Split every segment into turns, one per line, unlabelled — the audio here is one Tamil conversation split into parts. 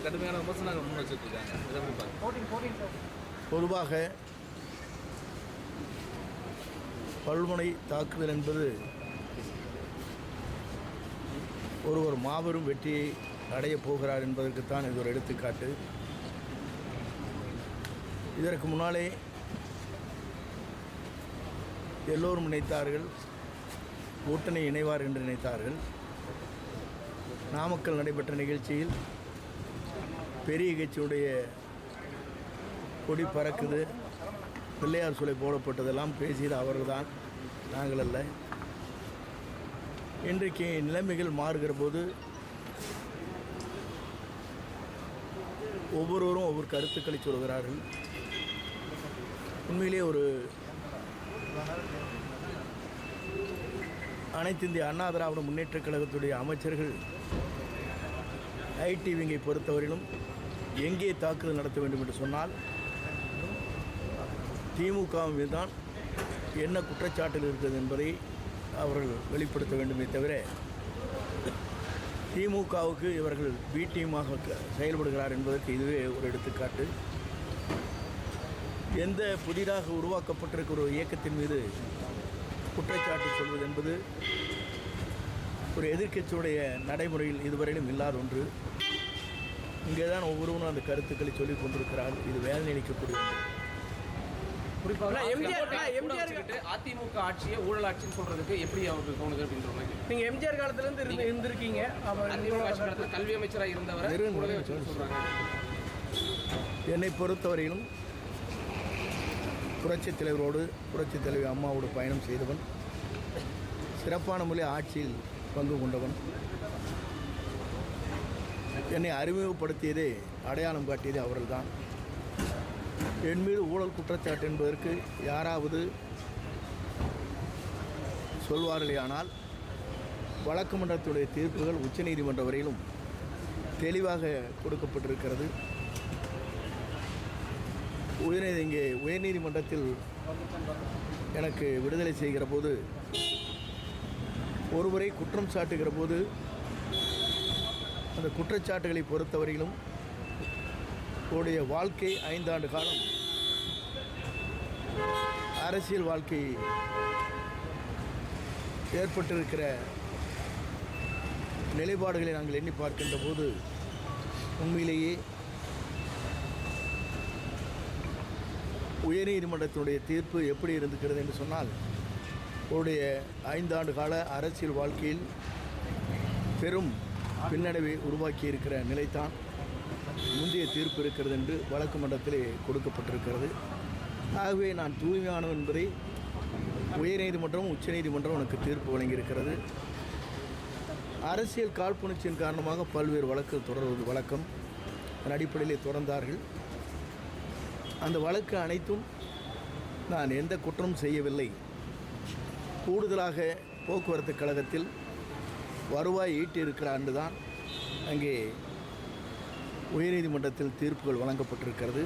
கடுமையான விமர்சனங்கள் முன் வச்சுருக்காங்க.
பொதுவாக பல்முனை தாக்குதல் என்பது ஒருவர் மாபெரும் வெற்றியை அடையப் போகிறார் என்பதற்குத்தான் இது ஒரு எடுத்துக்காட்டு. இதற்கு முன்னாலே எல்லோரும் நினைத்தார்கள் கூட்டணி இணைவார் என்று நினைத்தார்கள். நாமக்கல் நடைபெற்ற நிகழ்ச்சியில் பெரிய கட்சியுடைய கொடி பறக்குது, பிள்ளையார் சிலை போடப்பட்டதெல்லாம் பேசியது அவர்கள்தான், நாங்கள் அல்ல. இன்றைக்கு நிலைமைகள் மாறுகிற போது ஒவ்வொருவரும் ஒவ்வொரு கருத்துக்களை சொல்கிறார்கள். உண்மையிலே ஒரு அனைத்து இந்திய அண்ணா திராவிட முன்னேற்றக் கழகத்துடைய அமைச்சர்கள் ஐடி விங்கை பொறுத்தவரையிலும் எங்கே தாக்குதல் நடத்த வேண்டும் என்று சொன்னால் திமுக மீது தான் என்ன குற்றச்சாட்டுகள் இருக்கிறது என்பதை அவர்கள் வெளிப்படுத்த வேண்டுமே தவிர திமுகவுக்கு இவர்கள் பி டீமாக செயல்படுகிறார் என்பதற்கு இதுவே ஒரு எடுத்துக்காட்டு. எந்த புதிதாக உருவாக்கப்பட்டிருக்கிற ஒரு இயக்கத்தின் மீது குற்றச்சாட்டு சொல்வது என்பது ஒரு எதிர்க்கட்சியுடைய நடைமுறையில் இதுவரையிலும் இல்லாத ஒன்று. இங்கே தான் ஒவ்வொருவரும் அந்த கருத்துக்களை சொல்லிக் கொண்டிருக்கிறார்கள். இது வேதனை அளிக்கக்கூடிய ஒன்று.
குறிப்பாக அதிமுக ஆட்சியை ஊழல் ஆட்சின்னு சொல்றதுக்கு எப்படி அவருக்கு தோணுது அப்படின்ற நீங்க எம்ஜிஆர் காலத்திலிருந்து இருந்திருக்கீங்க. கல்வி அமைச்சராக இருந்தவரை சொல்றாங்க.
என்னை பொறுத்தவரையிலும் புரட்சித் தலைவரோடு புரட்சித் தலைவி அம்மாவோடு பயணம் செய்தவன், சிறப்பான முறையில் ஆட்சியில் பங்கு கொண்டவன். என்னை அறிமுகப்படுத்தியதே அடையாளம் காட்டியதே அவர்கள்தான். என் மீது ஊழல் குற்றச்சாட்டு என்பதற்கு யாராவது சொல்வார்களேயானால் வழக்கு மன்றத்துடைய தீர்ப்புகள் உச்சநீதிமன்ற வரையிலும் தெளிவாக கொடுக்கப்பட்டிருக்கிறது. இங்கே உயர்நீதிமன்றத்தில் எனக்கு விடுதலை செய்கிற போது ஒருவரை குற்றம் சாட்டுகிற போது அந்த குற்றச்சாட்டுகளை பொறுத்தவரையிலும் உடைய வாழ்க்கை 5 ஆண்டு காலம் அரசியல் வாழ்க்கை ஏற்பட்டிருக்கிற நிலைப்பாடுகளை நாங்கள் எண்ணி பார்க்கின்ற போது உண்மையிலேயே உயர்நீதிமன்றத்தினுடைய தீர்ப்பு எப்படி இருந்திருக்கிறது என்று சொன்னால் அவருடைய 5 ஆண்டு கால அரசியல் வாழ்க்கையில் பெரும் பின்னடைவை உருவாக்கி இருக்கிற நிலைத்தான் முந்தைய தீர்ப்பு இருக்கிறது என்று வழக்கு மன்றத்திலே கொடுக்கப்பட்டிருக்கிறது. ஆகவே நான் தூய்மையானவன் என்பதை உயர்நீதிமன்றம் உச்சநீதிமன்றம் எனக்கு தீர்ப்பு வழங்கியிருக்கிறது. அரசியல் காழ்ப்புணர்ச்சியின் காரணமாக பல்வேறு வழக்குகள் தொடர்வது வழக்கம். அதன் அடிப்படையிலே தொடர்ந்தார்கள். அந்த வழக்கு அனைத்தும் நான் எந்த குற்றமும் செய்யவில்லை. கூடுதலாக போக்குவரத்து கழகத்தில் வருவாய் ஈட்டியிருக்கிற ஆண்டு தான் அங்கே உயர்நீதிமன்றத்தில் தீர்ப்புகள் வழங்கப்பட்டிருக்கிறது.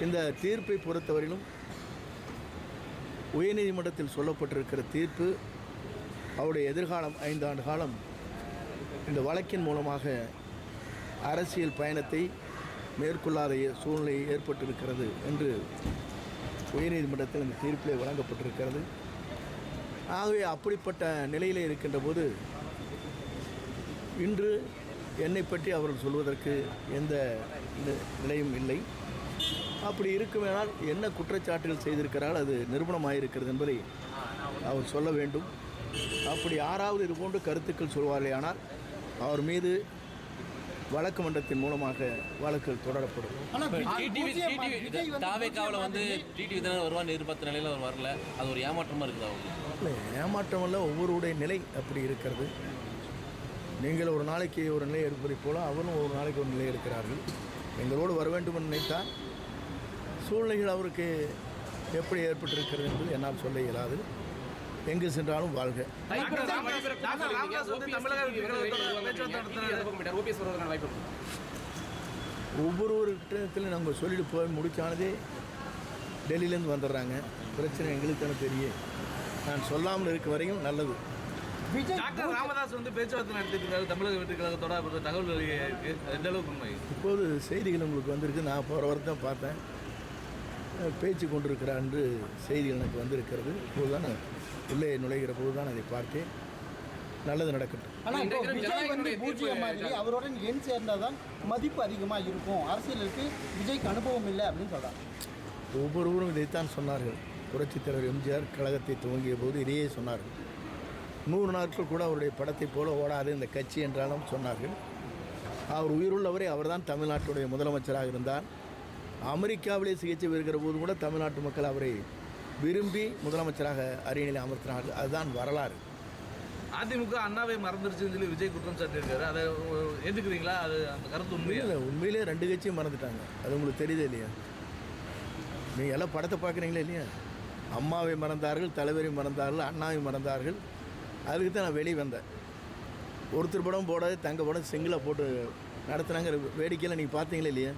இந்த தீர்ப்பை பொறுத்தவரையிலும் உயர்நீதிமன்றத்தில் சொல்லப்பட்டிருக்கிற தீர்ப்பு அவருடைய எதிர்காலம் 5 ஆண்டு காலம் இந்த வழக்கின் மூலமாக அரசியல் பயணத்தை மேற்கொள்ளாத சூழ்நிலை ஏற்பட்டிருக்கிறது என்று உயர்நீதிமன்றத்தில் இந்த தீர்ப்பிலே வழங்கப்பட்டிருக்கிறது. ஆகவே அப்படிப்பட்ட நிலையிலே இருக்கின்ற போது இன்று என்னை பற்றி அவர்கள் சொல்வதற்கு எந்த நிலையும் இல்லை. அப்படி இருக்குமேனால் என்ன குற்றச்சாட்டுகள் செய்திருக்கிறால் அது நிரூபணமாயிருக்கிறது என்பதை அவர் சொல்ல வேண்டும். அப்படி யாராவது இதுபோன்று கருத்துக்கள் சொல்வார்களே ஆனால் அவர் மீது வழக்கு மன்றத்தின் மூலமாக வழக்குகள் தொடரப்படும்.
தாவேக்காவில் வந்து டிடிவி வருவான் எதிர்பார்த்த நிலையில் அவர் வரல, அது ஒரு ஏமாற்றமாக இருக்குது அவங்க.
இல்லை, ஏமாற்றம் அல்ல, ஒவ்வொருடைய நிலை அப்படி இருக்கிறது. நீங்கள் ஒரு நாளைக்கு ஒரு நிலை எடுப்பதை போல அவரும் ஒரு நாளைக்கு ஒரு நிலை எடுக்கிறார்கள். எங்களோடு வர வேண்டும் என்று நினைத்தால் சூழ்நிலைகள் அவருக்கு எப்படி ஏற்பட்டிருக்கிறது என்பது என்னால் சொல்ல இயலாது. எங்கு சென்றாலும் வாழ்க. ஒவ்வொரு இடத்திலும் நம்ம சொல்லிட்டு போய் முடித்தானதே டெல்லியிலேருந்து வந்துடுறாங்க. பிரச்சனை எங்களுக்கு தானே தெரியும். நான் சொல்லாமல் இருக்க வரையும் நல்லது.
விஜய்
டாக்டர் ராமதாஸ் வந்து பேச்சுவார்த்தை நடத்திட்டு இருக்காரு தமிழக வெற்றி கழகத்தோட ஒரு தகவல் இருக்கு. எந்த அளவுக்கு உண்மை?
இப்போது செய்திகள் உங்களுக்கு வந்திருக்கு. நான் போகிற வாரத்தான் பார்த்தேன். பேச்சு கொண்டிருக்கிறார் என்று செய்திகள் எனக்கு வந்திருக்கிறது. இப்போது தான் உள்ளே நுழைகிற போது தான் அதை பார்த்தேன். நல்லது நடக்கட்டும்.
ஆனால் இப்போ விஜய் வந்து பூஜ்ஜியம் மாதிரி அவருடன் எண் சேர்ந்தால் தான் மதிப்பு அதிகமாக இருக்கும், அரசியலுக்கு விஜய்க்கு அனுபவம் இல்லை அப்படின்னு சொல்கிறாங்க.
ஒவ்வொருவரும் இதைத்தான் சொன்னார்கள். புரட்சித் தலைவர் எம்ஜிஆர் கழகத்தை துவங்கிய போது இதையே சொன்னார்கள். 100 நாட்கள் கூட அவருடைய படத்தை போல ஓடாது இந்த கட்சி என்றாலும் சொன்னார்கள். அவர் உயிருள்ளவரை அவர்தான் தமிழ்நாட்டுடைய முதலமைச்சராக இருந்தார். அமெரிக்காவிலே சிகிச்சை பெறுகிற போது கூட தமிழ்நாட்டு மக்கள் அவரை விரும்பி முதலமைச்சராக அரியணையில் அமர்த்தினார்கள். அதுதான் வரலாறு.
அதிமுக அண்ணாவை மறந்துருச்சுன்னு சொல்லி விஜய் குற்றம் சாட்டியிருக்காரு. அதை ஏற்றுக்கிறீங்களா? அது அந்த கருத்து உண்மையா?
இல்லை, உண்மையிலே 2 கட்சியும் மறந்துட்டாங்க. அது உங்களுக்கு தெரியுது இல்லையா? நீங்கள் எல்லாம் படத்தை பார்க்குறீங்களா இல்லையா? அம்மாவை மறந்தார்கள், தலைவரை மறந்தார்கள், அண்ணாவை மறந்தார்கள். அதுக்கு தான் நான் வெளியே வந்தேன். ஒருத்தர் படம் போடாது தங்க படம் சிங்கிளாக போட்டு நடத்துனாங்க. வேடிக்கையில் நீங்கள் பார்த்தீங்களா இல்லையா?